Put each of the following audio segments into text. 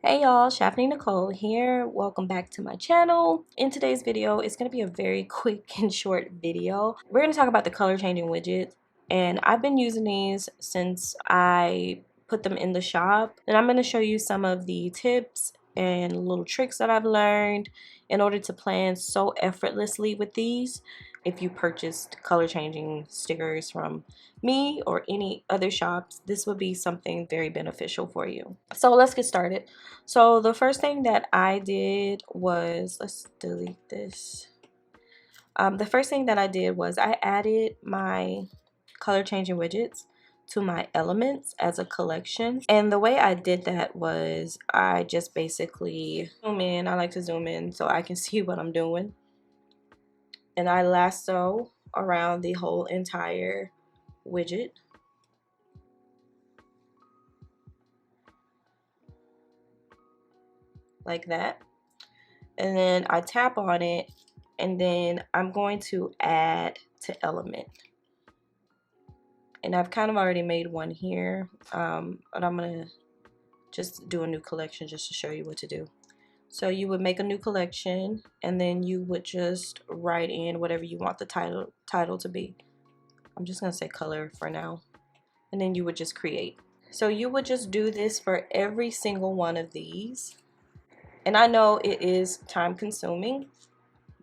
Hey y'all, Chaffanie Naycole here. Welcome back to my channel. In today's video, it's going to be a very quick and short video. We're going to talk about the color changing widgets, and I've been using these since I put them in the shop. And I'm going to show you some of the tips and little tricks that I've learned in order to plan so effortlessly with these. If you purchased color changing stickers from me or any other shops, this would be something very beneficial for you. So let's get started. So the first thing that I did was, let's delete this. The first thing that I did was I added my color changing widgets to my elements as a collection. And the way I did that was I just basically zoom in. I like to zoom in so I can see what I'm doing. And I lasso around the whole entire widget. Like that. And then I tap on it, and then I'm going to add to element. And I've kind of already made one here, but I'm gonna just do a new collection just to show you what to do. So you would make a new collection, and then you would just write in whatever you want the title to be. I'm just gonna say color for now, and then you would just create. So you would just do this for every single one of these. And I know it is time consuming,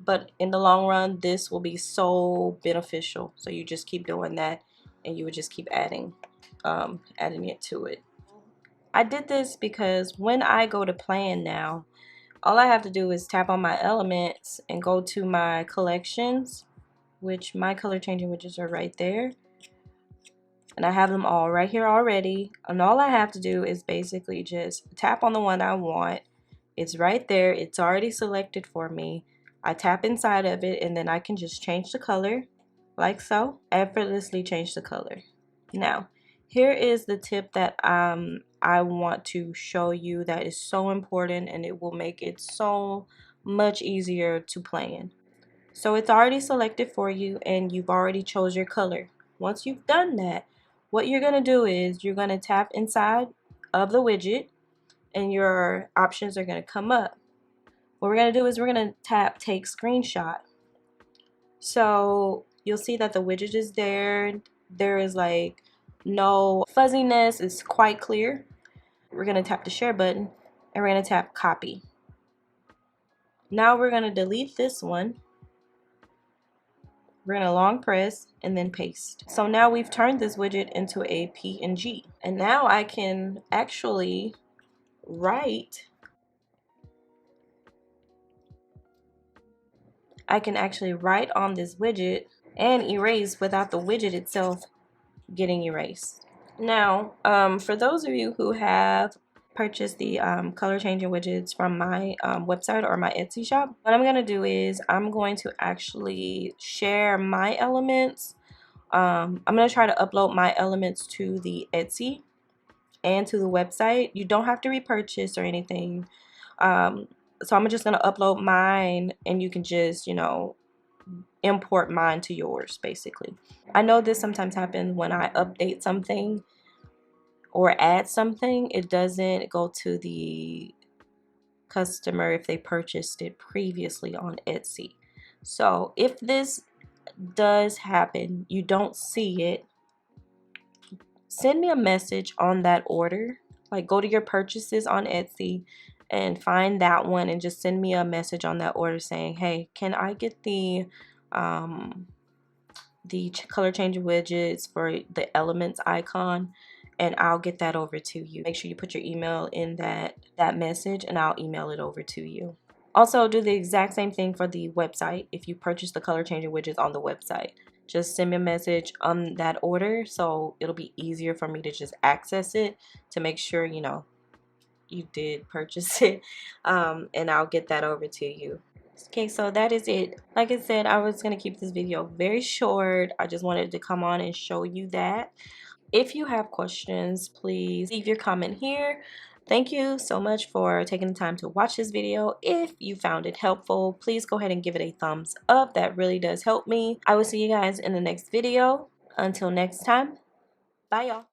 but in the long run, this will be so beneficial. So you just keep doing that, and you would just keep adding it to it. I did this because when I go to plan now, all I have to do is tap on my elements and go to my collections, which my color changing widgets are right there. And I have them all right here already. And all I have to do is basically just tap on the one I want. It's right there. It's already selected for me. I tap inside of it, and then I can just change the color like so. Effortlessly change the color. Now, here is the tip that I want to show you that is so important, and it will make it so much easier to plan. So it's already selected for you, and you've already chose your color. Once you've done that, what you're going to do is you're going to tap inside of the widget, and your options are going to come up. What we're going to do is we're going to tap take screenshot. So you'll see that the widget is there. There is like no fuzziness. It's quite clear. We're going to tap the share button, and we're going to tap copy. Now we're going to delete this one. We're going to long press and then paste. So now we've turned this widget into a PNG. And now I can actually write. I can actually write on this widget and erase without the widget itself getting erased. Now, for those of you who have purchased the color changing widgets from my website or my Etsy shop, what I'm going to do is I'm going to actually share my elements. I'm going to try to upload my elements to the Etsy and to the website. You don't have to repurchase or anything. So I'm just going to upload mine, and you can just, import mine to yours, basically. I know this sometimes happens when I update something or add something. It doesn't go to the customer if they purchased it previously on Etsy. So if this does happen, you don't see it, send me a message on that order. Like, go to your purchases on Etsy and find that one, and just send me a message on that order saying, hey, can I get the color changing widgets for the elements icon, and I'll get that over to you. Make sure you put your email in that message, and I'll email it over to you. Also, do the exact same thing for the website. If you purchase the color changing widgets on the website, just send me a message on that order, so it'll be easier for me to just access it to make sure you did purchase it, and I'll get that over to you. Okay, so that is it. Like I said, I was going to keep this video very short. I just wanted to come on and show you that. If you have questions, please leave your comment here. Thank you so much for taking the time to watch this video. If you found it helpful, please go ahead and give it a thumbs up. That really does help me. I will see you guys in the next video. Until next time, bye y'all.